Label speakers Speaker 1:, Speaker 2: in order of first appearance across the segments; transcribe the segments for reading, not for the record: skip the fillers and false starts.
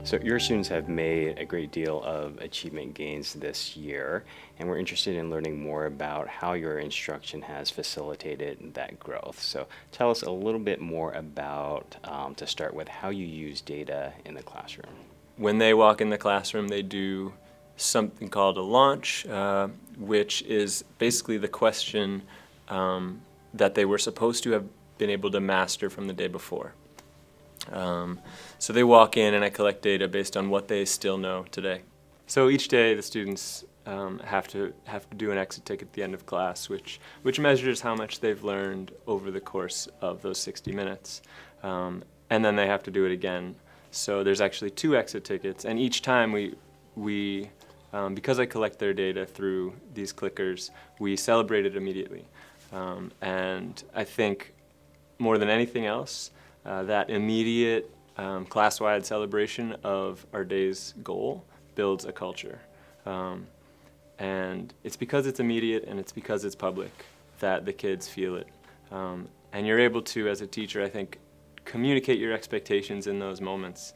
Speaker 1: So your students have made a great deal of achievement gains this year, and we're interested in learning more about how your instruction has facilitated that growth. So tell us a little bit more about, to start with, how you use data in the classroom.
Speaker 2: When they walk in the classroom, they do something called a launch, which is basically the question that they were supposed to have been able to master from the day before. So they walk in and I collect data based on what they still know today. So each day the students have to do an exit ticket at the end of class, which measures how much they've learned over the course of those 60 minutes. And then they have to do it again. So there's actually 2 exit tickets, and each time we because I collect their data through these clickers, we celebrate it immediately. And I think more than anything else, that immediate class-wide celebration of our day's goal builds a culture. And it's because it's immediate and it's because it's public that the kids feel it. And you're able to, as a teacher, I think, communicate your expectations in those moments.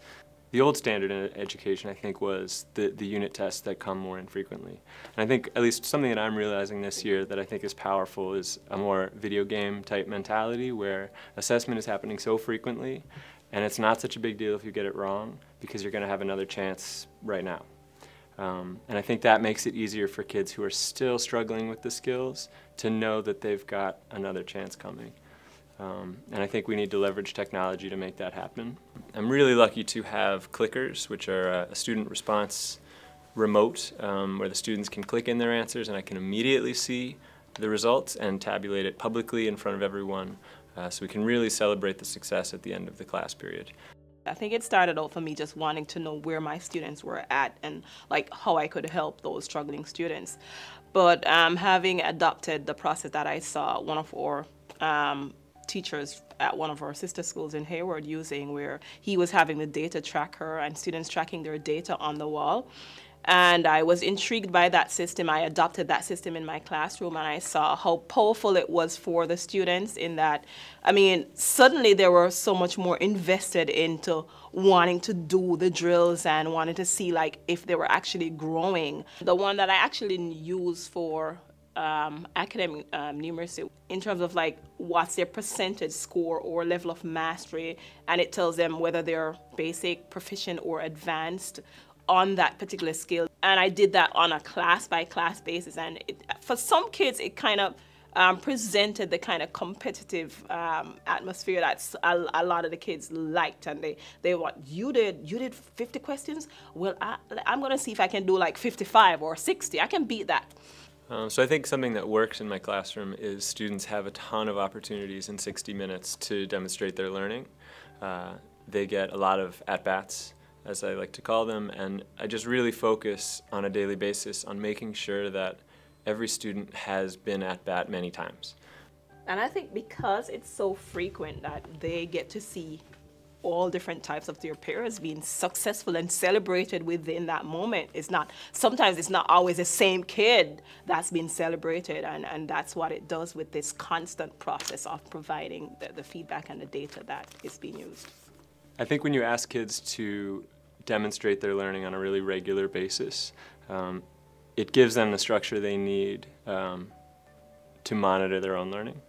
Speaker 2: The old standard in education, I think, was the unit tests that come more infrequently. And I think at least something that I'm realizing this year that I think is powerful is a more video game type mentality where assessment is happening so frequently and it's not such a big deal if you get it wrong because you're going to have another chance right now. And I think that makes it easier for kids who are still struggling with the skills to know that they've got another chance coming. And I think we need to leverage technology to make that happen. I'm really lucky to have clickers, which are a student response remote, where the students can click in their answers and I can immediately see the results and tabulate it publicly in front of everyone, so we can really celebrate the success at the end of the class period.
Speaker 3: I think it started out for me just wanting to know where my students were at and like how I could help those struggling students. But having adopted the process that I saw one of our teachers at one of our sister schools in Hayward using, where he was having the data tracker and students tracking their data on the wall. And I was intrigued by that system. I adopted that system in my classroom and I saw how powerful it was for the students in that, I mean, suddenly they were so much more invested into wanting to do the drills and wanting to see like if they were actually growing. The one that I actually use for academic numeracy in terms of like what's their percentage score or level of mastery, and it tells them whether they're basic, proficient, or advanced on that particular skill. And I did that on a class-by-class basis, and for some kids it kind of presented the kind of competitive atmosphere that a lot of the kids liked, and they want, you did 50 questions? Well, I'm gonna see if I can do like 55 or 60. I can beat that.
Speaker 2: So I think something that works in my classroom is students have a ton of opportunities in 60 minutes to demonstrate their learning. They get a lot of at-bats, as I like to call them, and I just really focus on a daily basis on making sure that every student has been at-bat many times.
Speaker 3: And I think because it's so frequent that they get to see all different types of their peers being successful and celebrated within that moment. Sometimes it's not always the same kid that's being celebrated, and that's what it does with this constant process of providing the feedback and the data that is being used.
Speaker 2: I think when you ask kids to demonstrate their learning on a really regular basis, it gives them the structure they need to monitor their own learning.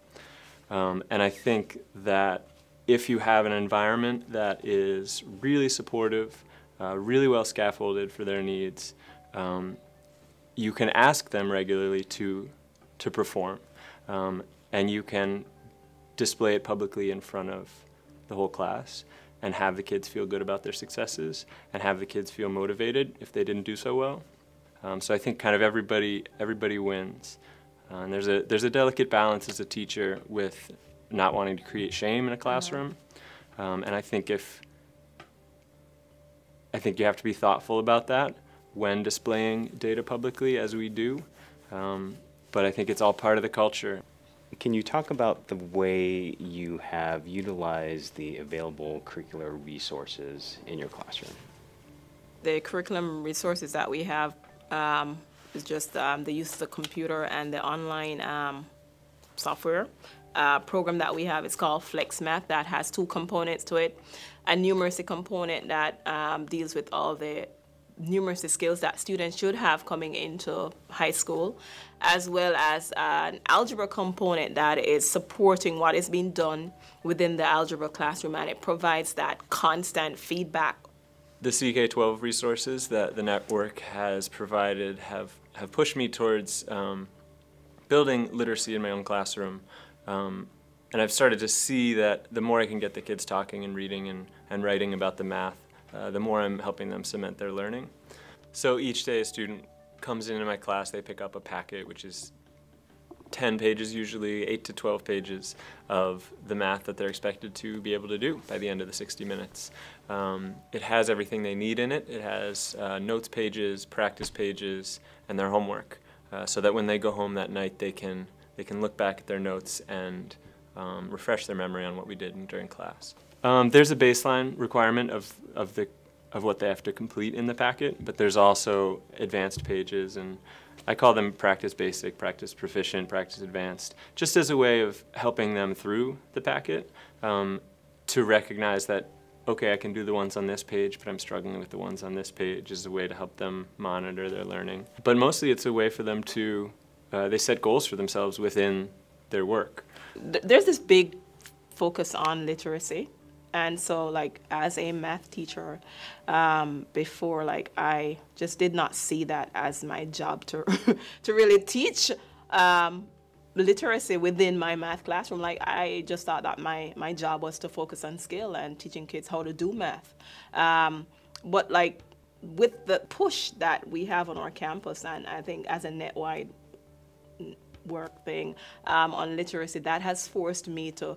Speaker 2: And I think that if you have an environment that is really supportive, really well scaffolded for their needs, you can ask them regularly to perform, and you can display it publicly in front of the whole class and have the kids feel good about their successes and have the kids feel motivated if they didn't do so well. So I think kind of everybody wins. And there's a delicate balance as a teacher with not wanting to create shame in a classroom, and I think you have to be thoughtful about that when displaying data publicly, as we do. But I think it's all part of the culture.
Speaker 1: Can you talk about the way you have utilized the available curricular resources in your classroom?
Speaker 3: The curriculum resources that we have is just the use of the computer and the online software. program that we have. It's called Lpsmain, that has two components to it. A numeracy component that deals with all the numeracy skills that students should have coming into high school, as well as an algebra component that is supporting what is being done within the algebra classroom, and it provides that constant feedback.
Speaker 2: The CK12 resources that the network has provided have pushed me towards building literacy in my own classroom. And I've started to see that the more I can get the kids talking and reading and writing about the math, the more I'm helping them cement their learning. So each day a student comes into my class, they pick up a packet, which is 10 pages usually, 8 to 12 pages of the math that they're expected to be able to do by the end of the 60 minutes. It has everything they need in it. It has notes pages, practice pages, and their homework, so that when they go home that night they can look back at their notes and refresh their memory on what we did during class. There's a baseline requirement of what they have to complete in the packet, but there's also advanced pages, and I call them practice basic, practice proficient, practice advanced, just as a way of helping them through the packet to recognize that, okay, I can do the ones on this page, but I'm struggling with the ones on this page, as a way to help them monitor their learning. But mostly it's a way for them to, they set goals for themselves within their work.
Speaker 3: There's this big focus on literacy. And so, like, as a math teacher, before, like, I just did not see that as my job to to really teach literacy within my math classroom. Like, I just thought that my job was to focus on skill and teaching kids how to do math. But, like, with the push that we have on our campus, and I think as a net-wide work thing on literacy, that has forced me to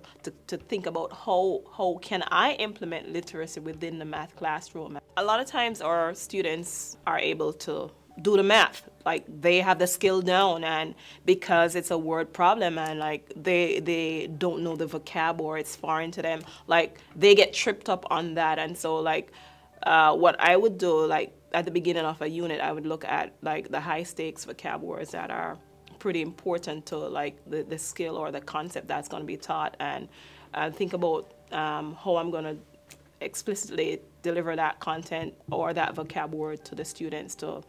Speaker 3: think about how can I implement literacy within the math classroom. A lot of times our students are able to do the math, like they have the skill down, and because it's a word problem and like they don't know the vocab or it's foreign to them, like they get tripped up on that. And so like what I would do, like at the beginning of a unit, I would look at like the high stakes vocab words that are pretty important to like the skill or the concept that's going to be taught, and think about how I'm going to explicitly deliver that content or that vocab word to the students to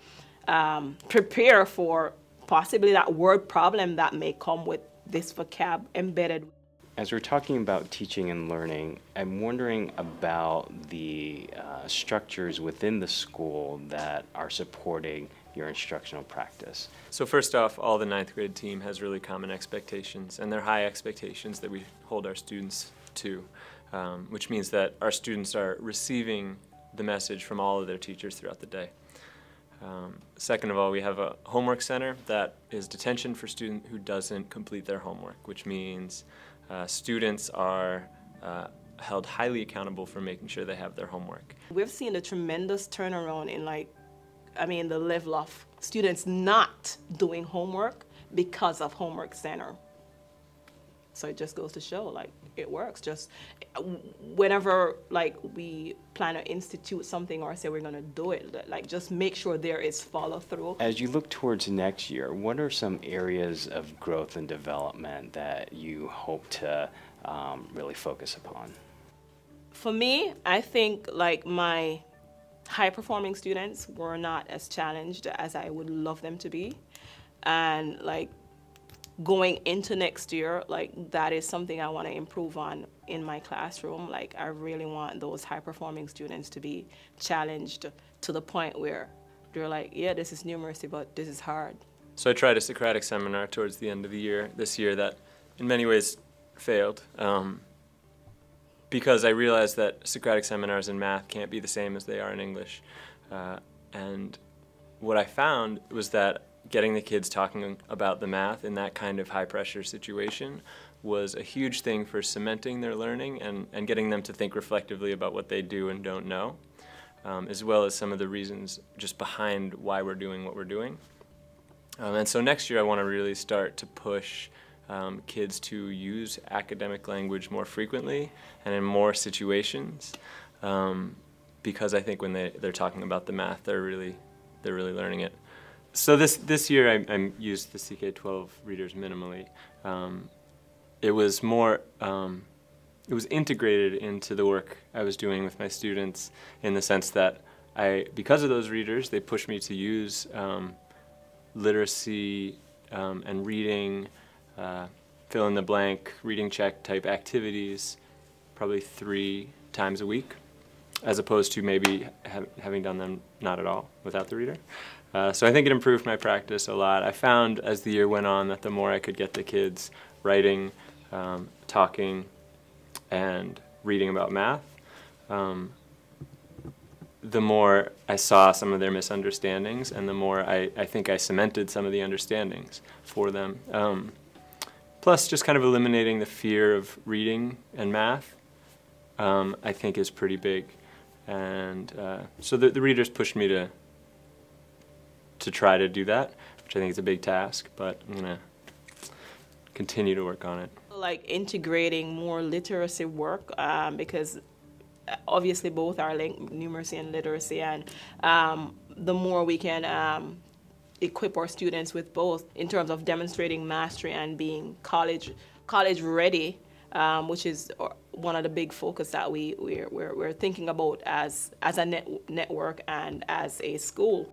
Speaker 3: prepare for possibly that word problem that may come with this vocab embedded.
Speaker 1: As we're talking about teaching and learning, I'm wondering about the structures within the school that are supporting your instructional practice.
Speaker 2: So first off, all the 9th grade team has really common expectations, and they're high expectations that we hold our students to, which means that our students are receiving the message from all of their teachers throughout the day. Second of all, we have a homework center that is detention for student who doesn't complete their homework, which means students are held highly accountable for making sure they have their homework.
Speaker 3: We've seen a tremendous turnaround in the level of students not doing homework because of homework center. So it just goes to show, like, it works. Just whenever, like, we plan to institute something or say we're going to do it, like, just make sure there is follow through.
Speaker 1: As you look towards next year, what are some areas of growth and development that you hope to really focus upon?
Speaker 3: For me, I think, like, my high-performing students were not as challenged as I would love them to be. And, like, going into next year, like, that is something I want to improve on in my classroom. Like, I really want those high-performing students to be challenged to the point where they're like, yeah, this is numeracy, but this is hard.
Speaker 2: So I tried a Socratic seminar towards the end of the year, this year, that in many ways failed. Because I realized that Socratic seminars in math can't be the same as they are in English. And what I found was that getting the kids talking about the math in that kind of high-pressure situation was a huge thing for cementing their learning and getting them to think reflectively about what they do and don't know, as well as some of the reasons just behind why we're doing what we're doing. And so next year I want to really start to push kids to use academic language more frequently and in more situations, because I think when they're talking about the math, they're really learning it. So this year I used the CK12 readers minimally, it was more, it was integrated into the work I was doing with my students in the sense that because of those readers, they pushed me to use literacy and reading, fill in the blank, reading check type activities probably 3 times a week, as opposed to maybe having done them not at all without the reader. So I think it improved my practice a lot. I found as the year went on that the more I could get the kids writing, talking, and reading about math, the more I saw some of their misunderstandings, and the more I think I cemented some of the understandings for them. Plus, just kind of eliminating the fear of reading and math, I think is pretty big. And so the readers pushed me to try to do that, which I think is a big task, but I'm going to continue to work on it.
Speaker 3: Like integrating more literacy work, because obviously both are linked, numeracy and literacy, and the more we can equip our students with both in terms of demonstrating mastery and being college ready, which is one of the big focus that we're thinking about as a network and as a school.